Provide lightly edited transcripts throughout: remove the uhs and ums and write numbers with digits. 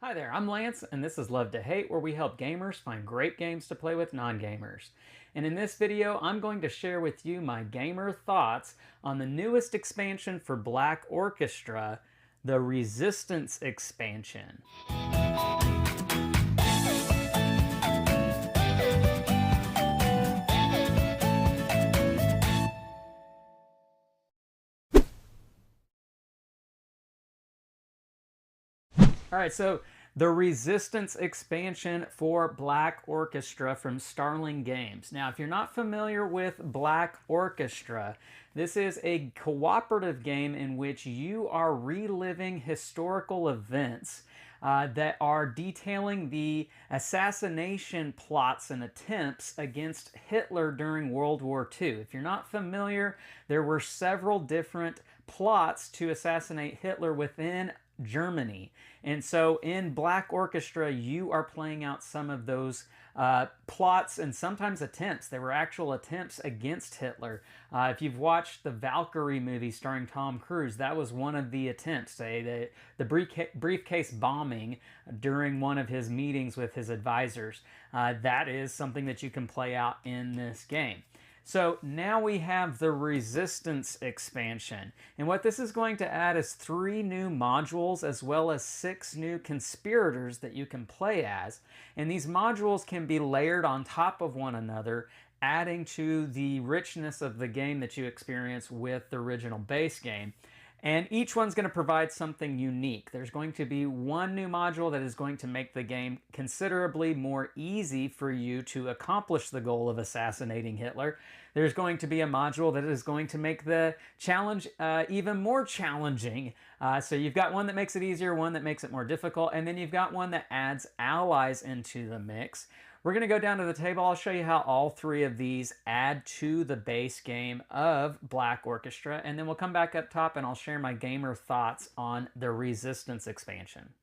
Hi there, I'm Lance, and this is Love to Hate, where we help gamers find great games to play with non-gamers. And in this video, I'm going to share with you my gamer thoughts on the newest expansion for Black Orchestra, the Resistance expansion. All right, so the Resistance expansion for Black Orchestra from Starling Games. Now, if you're not familiar with Black Orchestra, this is a cooperative game in which you are reliving historical events that are detailing the assassination plots and attempts against Hitler during World War II. If you're not familiar, there were several different plots to assassinate Hitler within Germany. And so in Black Orchestra, you are playing out some of those plots and sometimes attempts. There were actual attempts against Hitler. If you've watched the Valkyrie movie starring Tom Cruise, that was one of the attempts, the briefcase bombing during one of his meetings with his advisors. That is something that you can play out in this game. So now we have the Resistance expansion. And what this is going to add is 3 new modules as well as 6 new conspirators that you can play as. And these modules can be layered on top of one another, adding to the richness of the game that you experience with the original base game. And each one's going to provide something unique. There's going to be one new module that is going to make the game considerably more easy for you to accomplish the goal of assassinating Hitler. There's going to be a module that is going to make the challenge even more challenging. So you've got one that makes it easier, one that makes it more difficult, and then you've got one that adds allies into the mix. We're going to go down to the table. I'll show you how all 3 of these add to the base game of Black Orchestra, and then we'll come back up top and I'll share my gamer thoughts on the Resistance expansion.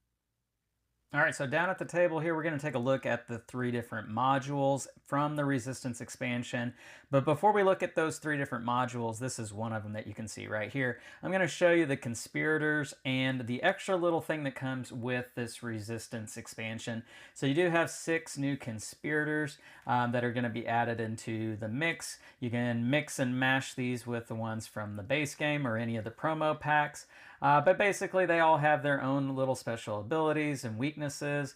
All right, so down at the table here, we're going to take a look at the 3 different modules from the Resistance expansion. But before we look at those 3 different modules, this is one of them that you can see right here. I'm going to show you the conspirators and the extra little thing that comes with this Resistance expansion. So you do have 6 new conspirators that are going to be added into the mix. You can mix and mash these with the ones from the base game or any of the promo packs. But basically, they all have their own little special abilities and weaknesses.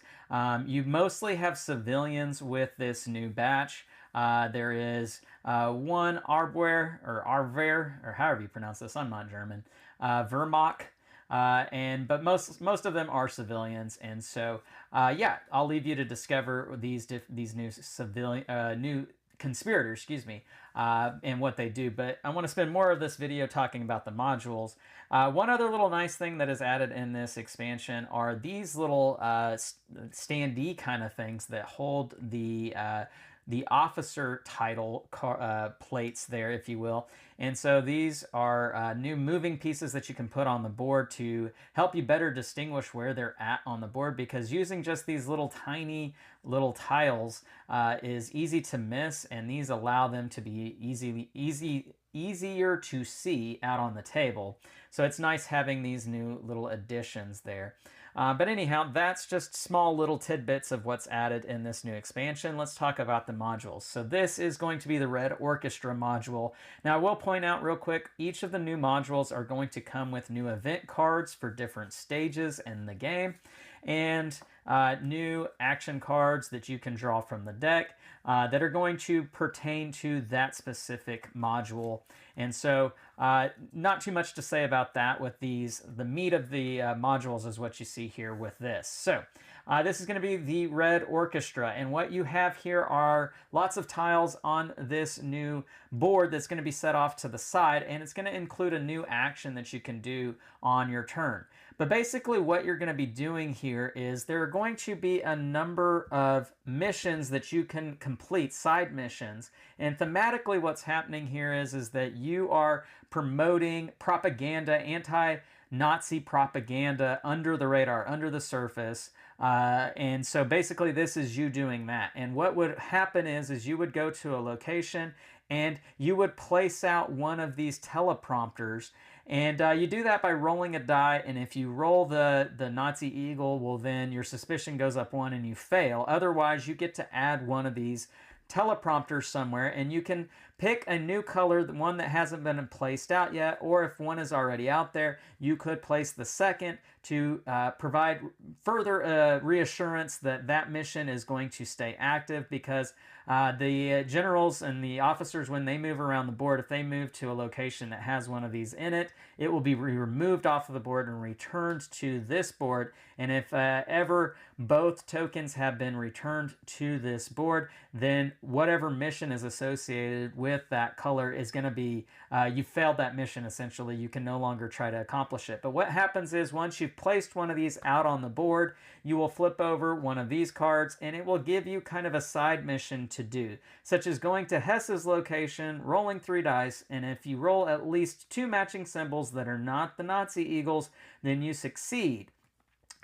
You mostly have civilians with this new batch. There is one Arbwer, or however you pronounce this. I'm not German. Vermach. But most of them are civilians, and so yeah, I'll leave you to discover these new conspirators, excuse me, and what they do. But I want to spend more of this video talking about the modules. One other little nice thing that is added in this expansion are these little standee kind of things that hold the officer title plates there, if you will. And so these are new moving pieces that you can put on the board to help you better distinguish where they're at on the board, because using just these little tiny little tiles is easy to miss, and these allow them to be easier to see out on the table. So it's nice having these new little additions there. But anyhow, that's just small little tidbits of what's added in this new expansion. Let's talk about the modules. So this is going to be the Red Orchestra module. Now I will point out real quick, each of the new modules are going to come with new event cards for different stages in the game, and new action cards that you can draw from the deck that are going to pertain to that specific module. And so not too much to say about that with these. The meat of the modules is what you see here with this. So this is going to be the Red Orchestra, and what you have here are lots of tiles on this new board that's going to be set off to the side, and it's going to include a new action that you can do on your turn. But basically what you're going to be doing here is there are going to be a number of missions that you can complete, side missions. And thematically what's happening here is that you are promoting propaganda, anti-Nazi propaganda under the radar, under the surface. And so basically this is you doing that. And what would happen is you would go to a location and you would place out one of these teleprompters, And you do that by rolling a die, and if you roll the Nazi eagle, well, then your suspicion goes up 1 and you fail. Otherwise, you get to add one of these teleprompters somewhere, and you can pick a new color, the one that hasn't been placed out yet, or if one is already out there, you could place the second to provide further reassurance that that mission is going to stay active, because the generals and the officers, when they move around the board, if they move to a location that has one of these in it, it will be removed off of the board and returned to this board. And if ever both tokens have been returned to this board, then whatever mission is associated with that color is going to be, you failed that mission essentially. You can no longer try to accomplish it. But what happens is, once you've placed one of these out on the board, you will flip over one of these cards and it will give you kind of a side mission to do, such as going to Hess's location, rolling 3 dice, and if you roll at least 2 matching symbols that are not the Nazi eagles, then you succeed.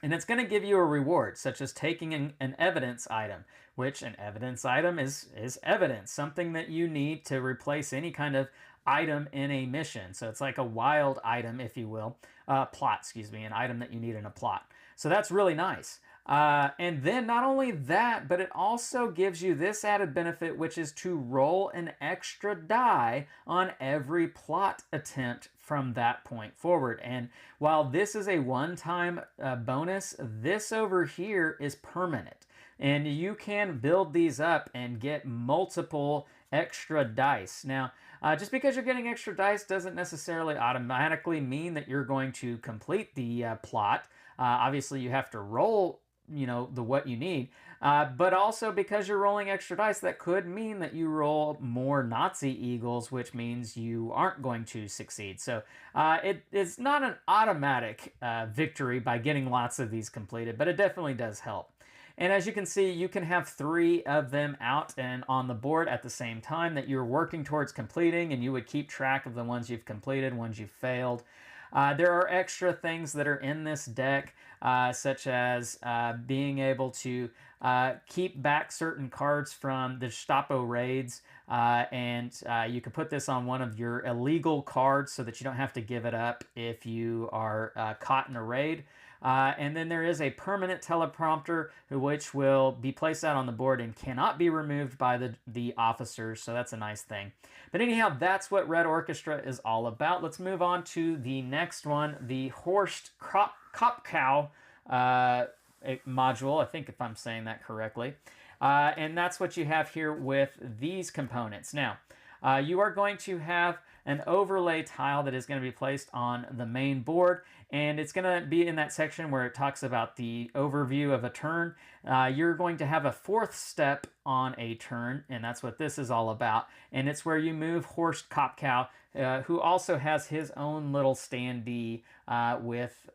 And it's going to give you a reward, such as taking an evidence item, which an evidence item is evidence, something that you need to replace any kind of item in a mission. So it's like a wild item, if you will, plot, excuse me, an item that you need in a plot. So that's really nice. And then not only that, but it also gives you this added benefit, which is to roll an extra die on every plot attempt from that point forward. And while this is a one-time bonus, this over here is permanent. And you can build these up and get multiple extra dice. Now, just because you're getting extra dice doesn't necessarily automatically mean that you're going to complete the plot. Obviously, you have to roll, what you need. But also, because you're rolling extra dice, that could mean that you roll more Nazi eagles, which means you aren't going to succeed. So it's not an automatic victory by getting lots of these completed, but it definitely does help. And as you can see, you can have 3 of them out and on the board at the same time that you're working towards completing, and you would keep track of the ones you've completed, ones you've failed. There are extra things that are in this deck, such as being able to keep back certain cards from the Gestapo raids, and you can put this on one of your illegal cards so that you don't have to give it up if you are caught in a raid. And then there is a permanent teleprompter which will be placed out on the board and cannot be removed by the officers, so that's a nice thing. But anyhow, that's what Red Orchestra is all about. Let's move on to the next one, the Horst Kopkow module, I think, if I'm saying that correctly. And that's what you have here with these components. Now, you are going to have an overlay tile that is going to be placed on the main board, and it's going to be in that section where it talks about the overview of a turn. You're going to have a 4th step on a turn, and that's what this is all about. And it's where you move Horst Kopkow, who also has his own little standee with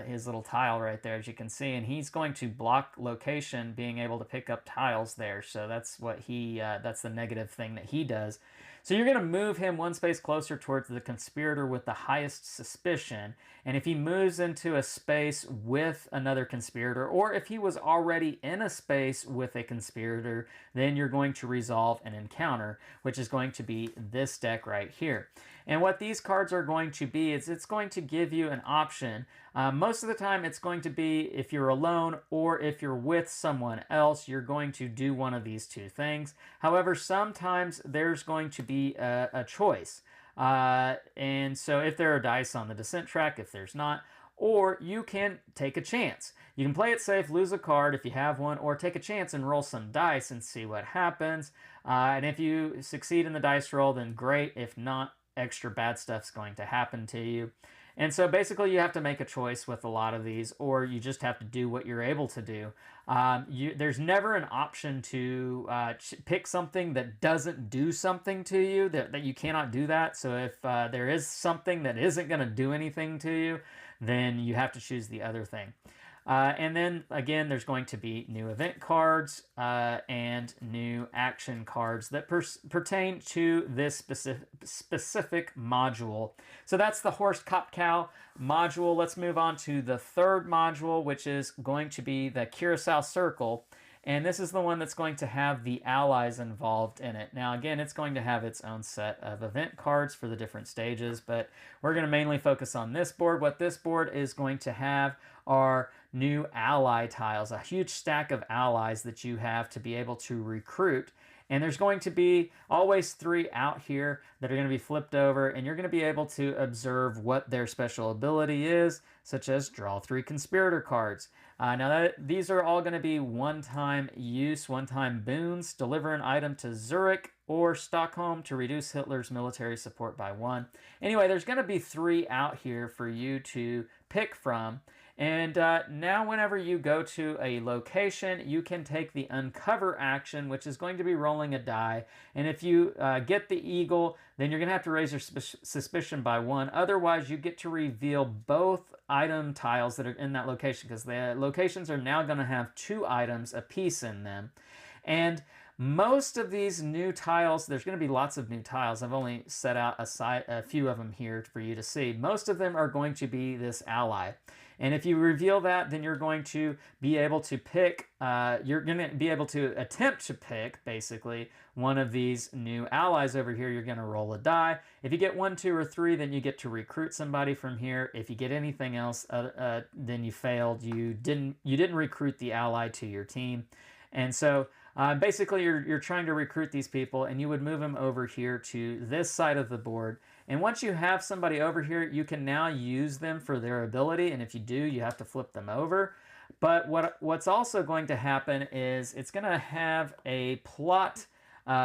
his little tile right there, as you can see. And he's going to block location, being able to pick up tiles there. So that's what that's the negative thing that he does. So you're going to move him 1 space closer towards the conspirator with the highest suspicion. And if he moves into a space with another conspirator, or if he was already in a space with a conspirator, then you're going to resolve an encounter, which is going to be this deck right here. And what these cards are going to be is it's going to give you an option. Most of the time it's going to be if you're alone or if you're with someone else, you're going to do one of these 2 things. However, sometimes there's going to be a choice. And so if there are dice on the descent track, if there's not, or you can take a chance. You can play it safe, lose a card if you have one, or take a chance and roll some dice and see what happens. And if you succeed in the dice roll, then great. If not, extra bad stuff's going to happen to you. And so basically you have to make a choice with a lot of these, or you just have to do what you're able to do. There's never an option to pick something that doesn't do something to you, that you cannot do that. So if there is something that isn't going to do anything to you, then you have to choose the other thing. And then, again, there's going to be new event cards and new action cards that pertain to this specific module. So that's the Horst Kopkow module. Let's move on to the 3rd module, which is going to be the Kreisau Circle. And this is the one that's going to have the allies involved in it. Now, again, it's going to have its own set of event cards for the different stages, but we're going to mainly focus on this board. What this board is going to have are new ally tiles, a huge stack of allies that you have to be able to recruit. And there's going to be always 3 out here that are going to be flipped over, and you're going to be able to observe what their special ability is, such as draw 3 conspirator cards. These are all going to be one-time use, one-time boons. Deliver an item to Zurich or Stockholm to reduce Hitler's military support by 1. Anyway, there's going to be 3 out here for you to pick from. And now whenever you go to a location, you can take the uncover action, which is going to be rolling a die. And if you get the eagle, then you're going to have to raise your suspicion by 1. Otherwise, you get to reveal both item tiles that are in that location, because the locations are now going to have 2 items apiece in them. And most of these new tiles, there's going to be lots of new tiles. I've only set out a few of them here for you to see. Most of them are going to be this ally. And if you reveal that, then you're going to be able to pick, you're going to be able to attempt to pick, basically, one of these new allies over here. You're going to roll a die. If you get 1, 2, or 3, then you get to recruit somebody from here. If you get anything else, then you failed. You didn't recruit the ally to your team. And so basically you're trying to recruit these people, and you would move them over here to this side of the board. And once you have somebody over here, you can now use them for their ability. And if you do, you have to flip them over. But what's also going to happen is it's going to have a plot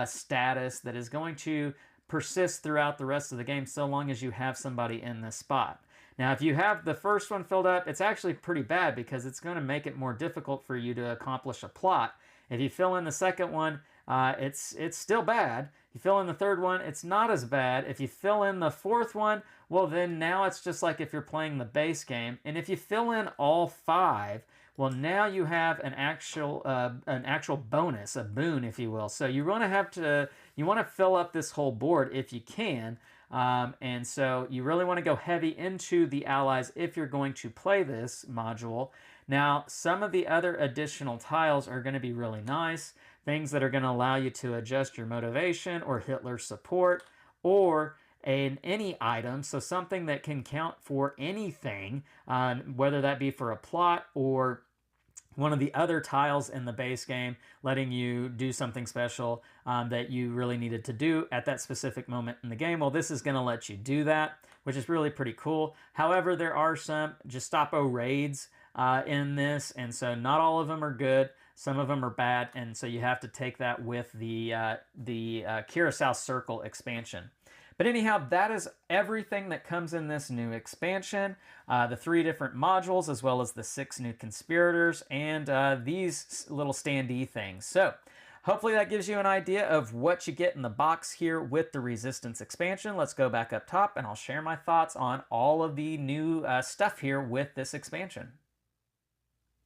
status that is going to persist throughout the rest of the game, so long as you have somebody in this spot. Now, if you have the first one filled up, it's actually pretty bad, because it's going to make it more difficult for you to accomplish a plot. If you fill in the second one, it's still bad. You fill in the third one, it's not as bad. If you fill in the fourth one, well, then now it's just like if you're playing the base game. And if you fill in all 5, well, now you have an actual bonus, a boon, if you will. So you want to fill up this whole board if you can. And so you really want to go heavy into the allies if you're going to play this module. Now, some of the other additional tiles are going to be really nice. Things that are going to allow you to adjust your motivation or Hitler's support, or any item, so something that can count for anything, whether that be for a plot or one of the other tiles in the base game, letting you do something special that you really needed to do at that specific moment in the game. Well, this is going to let you do that, which is really pretty cool. However, there are some Gestapo raids in this, and so not all of them are good. Some of them are bad, and so you have to take that with the Kreisau Circle expansion. But anyhow, that is everything that comes in this new expansion. The 3 different modules, as well as the 6 new conspirators, and these little standee things. So hopefully that gives you an idea of what you get in the box here with the Resistance expansion. Let's go back up top, and I'll share my thoughts on all of the new stuff here with this expansion.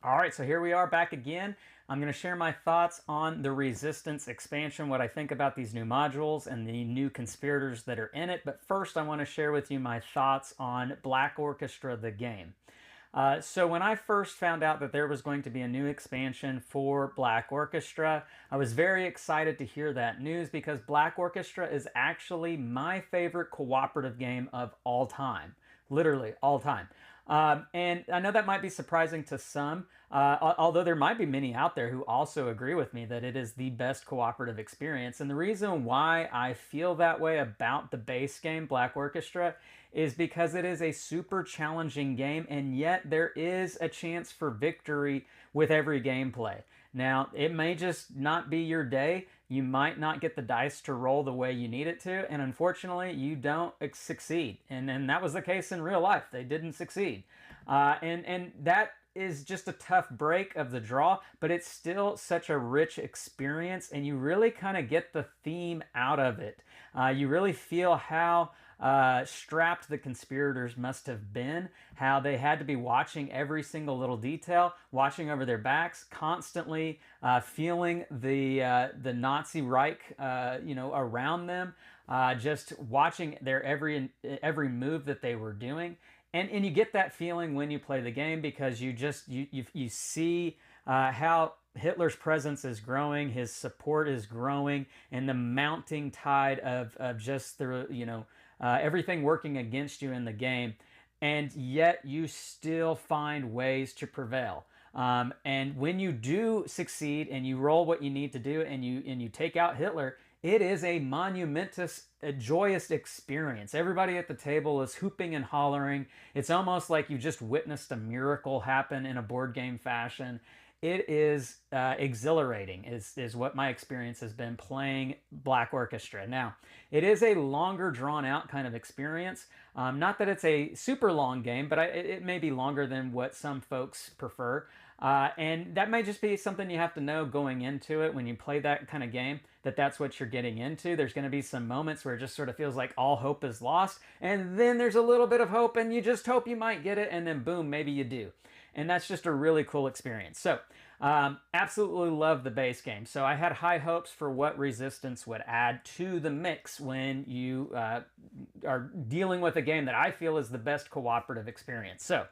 All right, so here we are back again. I'm going to share my thoughts on the Resistance expansion, what I think about these new modules and the new conspirators that are in it. But first, I want to share with you my thoughts on Black Orchestra, the game. So when I first found out that there was going to be a new expansion for Black Orchestra, I was very excited to hear that news, because Black Orchestra is actually my favorite cooperative game of all time. Literally, all time. And I know that might be surprising to some, although there might be many out there who also agree with me that it is the best cooperative experience. And the reason why I feel that way about the base game, Black Orchestra, is because it is a super challenging game, and yet there is a chance for victory with every gameplay. Now, it may just not be your day. You might not get the dice to roll the way you need it to, and unfortunately, you don't succeed. And that was the case in real life. They didn't succeed. And that is just a tough break of the draw, but it's still such a rich experience, and you really kind of get the theme out of it. You really feel how strapped the conspirators must have been, how they had to be watching every single little detail, watching over their backs, constantly feeling the Nazi Reich, around them, just watching their every move that they were doing. And you get that feeling when you play the game, because you see how Hitler's presence is growing, his support is growing, and the mounting tide of just the, everything working against you in the game, and yet you still find ways to prevail. And when you do succeed and you roll what you need to do and you take out Hitler, it is a monumentous, a joyous experience. Everybody at the table is hooping and hollering. It's almost like you just witnessed a miracle happen in a board game fashion. It is exhilarating, is what my experience has been playing Black Orchestra. Now, it is a longer, drawn-out kind of experience. Not that it's a super long game, but it may be longer than what some folks prefer. And that may just be something you have to know going into it when you play that kind of game, that that's what you're getting into. There's going to be some moments where it just sort of feels like all hope is lost, and then there's a little bit of hope, and you just hope you might get it, and then boom, maybe you do. And that's just a really cool experience. So, absolutely love the base game. So I had high hopes for what Resistance would add to the mix when you are dealing with a game that I feel is the best cooperative experience. So,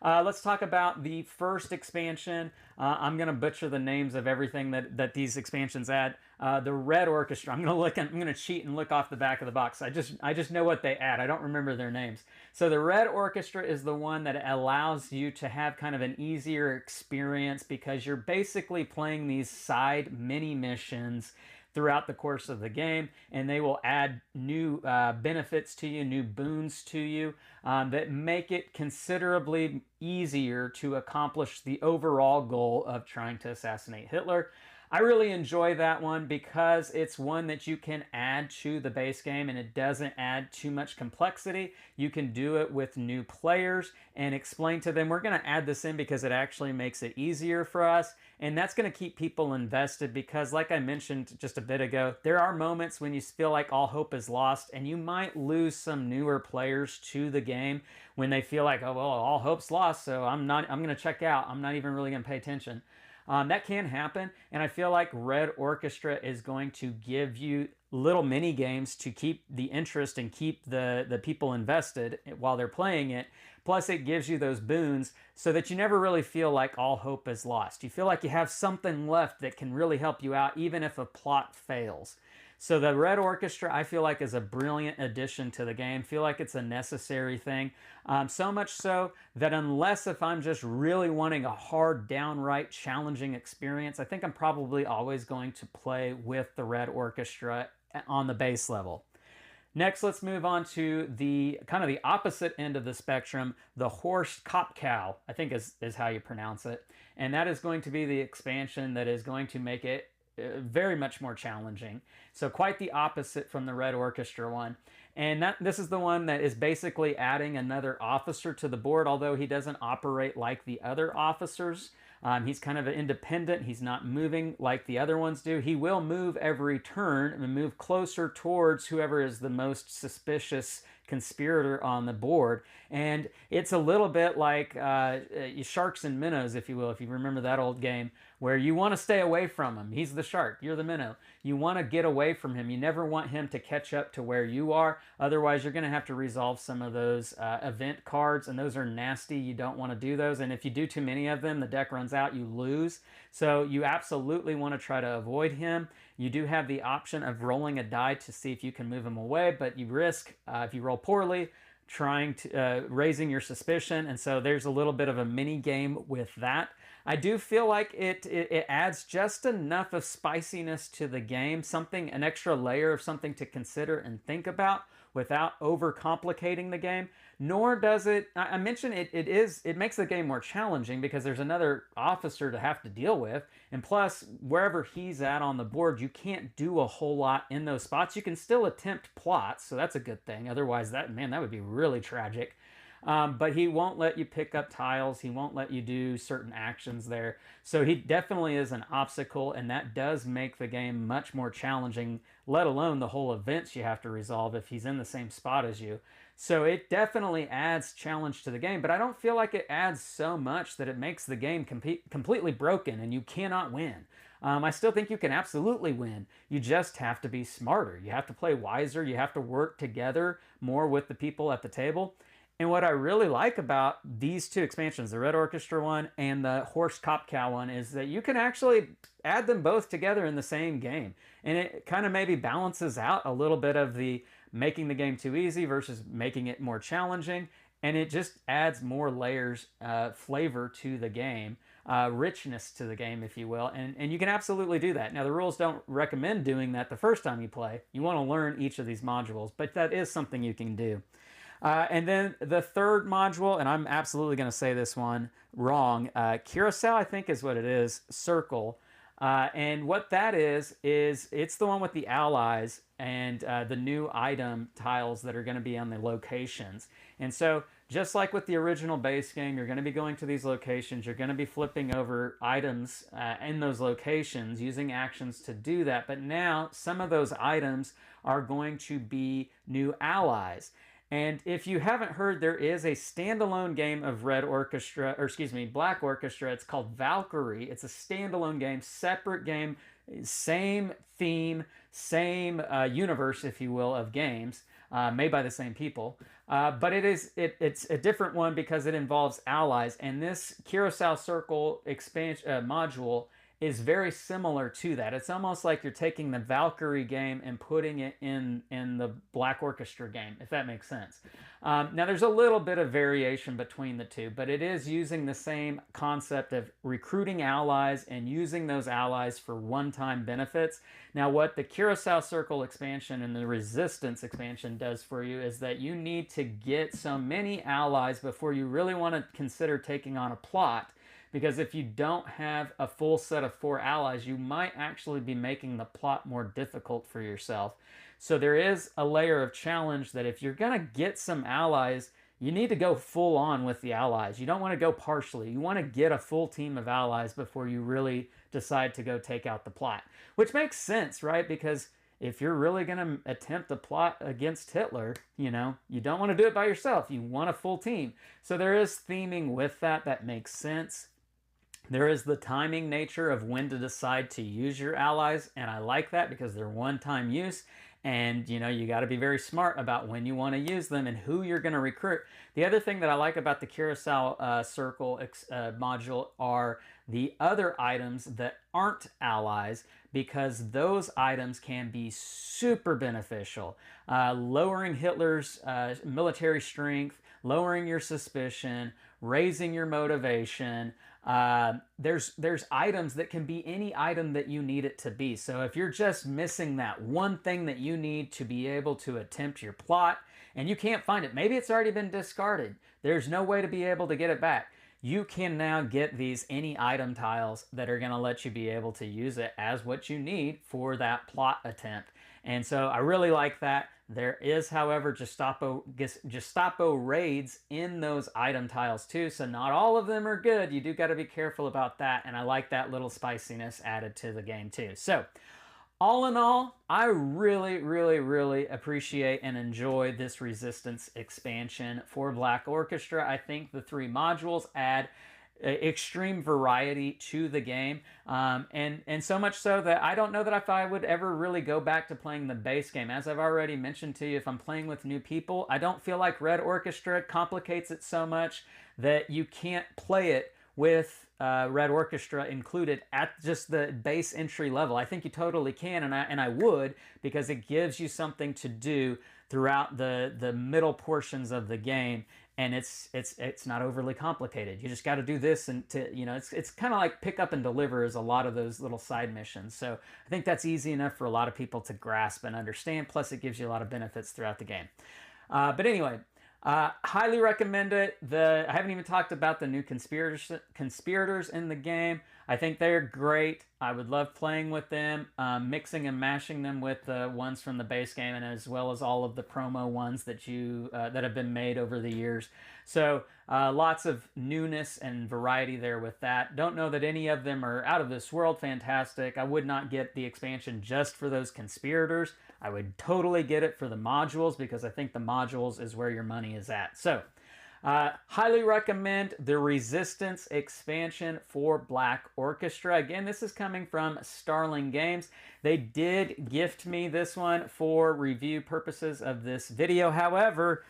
let's talk about the first expansion. I'm going to butcher the names of everything that these expansions add. The Red Orchestra. I'm going to cheat and look off the back of the box. I just know what they add. I don't remember their names. So the Red Orchestra is the one that allows you to have kind of an easier experience because you're basically playing these side mini missions throughout the course of the game, and they will add new benefits to you, new boons to you that make it considerably easier to accomplish the overall goal of trying to assassinate Hitler. I really enjoy that one because it's one that you can add to the base game and it doesn't add too much complexity. You can do it with new players and explain to them, we're going to add this in because it actually makes it easier for us. And that's going to keep people invested because, like I mentioned just a bit ago, there are moments when you feel like all hope is lost and you might lose some newer players to the game when they feel like, oh, well, all hope's lost, so I'm going to check out. I'm not even really going to pay attention. That can happen, and I feel like Red Orchestra is going to give you little mini games to keep the interest and keep the people invested while they're playing it. Plus, it gives you those boons so that you never really feel like all hope is lost. You feel like you have something left that can really help you out, even if a plot fails. So the Red Orchestra, I feel like, is a brilliant addition to the game. I feel like it's a necessary thing. So much so that unless if I'm just really wanting a hard, downright challenging experience, I think I'm probably always going to play with the Red Orchestra on the base level. Next, let's move on to the kind of the opposite end of the spectrum, the Horst Kopkow, I think is how you pronounce it. And that is going to be the expansion that is going to make it very much more challenging. So quite the opposite from the Red Orchestra one. And this is the one that is basically adding another officer to the board, although he doesn't operate like the other officers. He's kind of independent. He's not moving like the other ones do. He will move every turn and move closer towards whoever is the most suspicious conspirator on the board. And it's a little bit like sharks and minnows, if you will, if you remember that old game, where you want to stay away from him. He's the shark, you're the minnow. You want to get away from him. You never want him to catch up to where you are. Otherwise, you're going to have to resolve some of those event cards, and those are nasty. You don't want to do those. And if you do too many of them, the deck runs out, you lose. So you absolutely want to try to avoid him. You do have the option of rolling a die to see if you can move him away, but you risk, if you roll poorly, trying to raising your suspicion. And so there's a little bit of a mini game with that. I do feel like it adds just enough of spiciness to the game, an extra layer of something to consider and think about without overcomplicating the game. Nor does it, I mentioned it makes the game more challenging because there's another officer to have to deal with. And plus, wherever he's at on the board, you can't do a whole lot in those spots. You can still attempt plots, so that's a good thing. Otherwise, that would be really tragic. But he won't let you pick up tiles. He won't let you do certain actions there. So he definitely is an obstacle, and that does make the game much more challenging, let alone the whole events you have to resolve if he's in the same spot as you. So it definitely adds challenge to the game, but I don't feel like it adds so much that it makes the game completely broken and you cannot win. I still think you can absolutely win. You just have to be smarter. You have to play wiser. You have to work together more with the people at the table. And what I really like about these two expansions, the Red Orchestra one and the Horst Kopkow one, is that you can actually add them both together in the same game. And it kind of maybe balances out a little bit of the making the game too easy versus making it more challenging. And it just adds more layers, flavor to the game, richness to the game, if you will. And you can absolutely do that. Now, the rules don't recommend doing that the first time you play. You want to learn each of these modules, but that is something you can do. And then the third module, and I'm absolutely going to say this one wrong, Kreisau, I think is what it is, circle. And what that is it's the one with the allies and the new item tiles that are going to be on the locations. And so just like with the original base game, you're going to be going to these locations. You're going to be flipping over items in those locations, using actions to do that. But now some of those items are going to be new allies. And if you haven't heard, there is a standalone game of Black Orchestra. It's called Valkyrie. It's a standalone game, separate game, same theme, same universe, if you will, of games, made by the same people. But it's a different one because it involves allies. And this Kreisau Circle expansion module is very similar to that. It's almost like you're taking the Valkyrie game and putting it in the Black Orchestra game, if that makes sense. Now, there's a little bit of variation between the two, but it is using the same concept of recruiting allies and using those allies for one-time benefits. Now, what the Kreisau Circle expansion and the Resistance expansion does for you is that you need to get so many allies before you really want to consider taking on a plot. Because if you don't have a full set of 4 allies, you might actually be making the plot more difficult for yourself. So there is a layer of challenge that if you're going to get some allies, you need to go full on with the allies. You don't want to go partially. You want to get a full team of allies before you really decide to go take out the plot. Which makes sense, right? Because if you're really going to attempt a plot against Hitler, you don't want to do it by yourself. You want a full team. So there is theming with that. That makes sense. There is the timing nature of when to decide to use your allies, and I like that because they're one-time use, and you got to be very smart about when you want to use them and who you're going to recruit. The other thing that I like about the Kreisau Circle module are the other items that aren't allies, because those items can be super beneficial. Lowering Hitler's military strength, lowering your suspicion, raising your motivation. There's items that can be any item that you need it to be. So if you're just missing that one thing that you need to be able to attempt your plot and you can't find it, maybe it's already been discarded, there's no way to be able to get it back, you can now get these any item tiles that are going to let you be able to use it as what you need for that plot attempt. And so I really like that. There is, however, Gestapo raids in those item tiles too, so not all of them are good. You do got to be careful about that, and I like that little spiciness added to the game too. So all in all, I really, really, really appreciate and enjoy this Resistance expansion for Black Orchestra. I think the 3 modules add extreme variety to the game, and so much so that I don't know that if I would ever really go back to playing the base game. As I've already mentioned to you, if I'm playing with new people, I don't feel like Red Orchestra complicates it so much that you can't play it with Red Orchestra included at just the base entry level. I think you totally can, and I would, because it gives you something to do throughout the middle portions of the game. And it's not overly complicated. You just got to do this, and it's kind of like pick up and deliver is a lot of those little side missions. So I think that's easy enough for a lot of people to grasp and understand. Plus, it gives you a lot of benefits throughout the game. But anyway, highly recommend it. I haven't even talked about the new conspirators in the game. I think they're great. I would love playing with them, mixing and mashing them with the ones from the base game, and as well as all of the promo ones that that have been made over the years. So lots of newness and variety there with that. Don't know that any of them are out of this world fantastic. I would not get the expansion just for those conspirators. I would totally get it for the modules, because I think the modules is where your money is at. So highly recommend the Resistance expansion for Black Orchestra. Again, this is coming from Starling Games. They did gift me this one for review purposes of this video. However,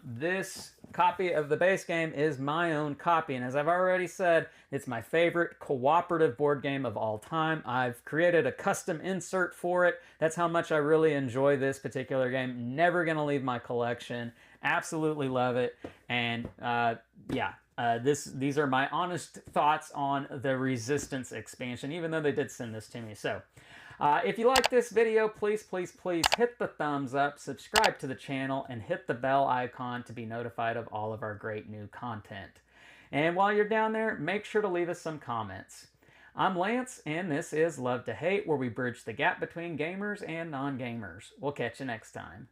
This copy of the base game is my own copy, and as I've already said, it's my favorite cooperative board game of all time. I've created a custom insert for it. That's how much I really enjoy this particular game. Never gonna leave my collection. Absolutely love it. And yeah, these are my honest thoughts on the Resistance expansion, even though they did send this to me. So if you like this video, please hit the thumbs up, subscribe to the channel, and hit the bell icon to be notified of all of our great new content. And while you're down there, make sure to leave us some comments. I'm Lance, and this is Love to Hate, where we bridge the gap between gamers and non-gamers. We'll catch you next time.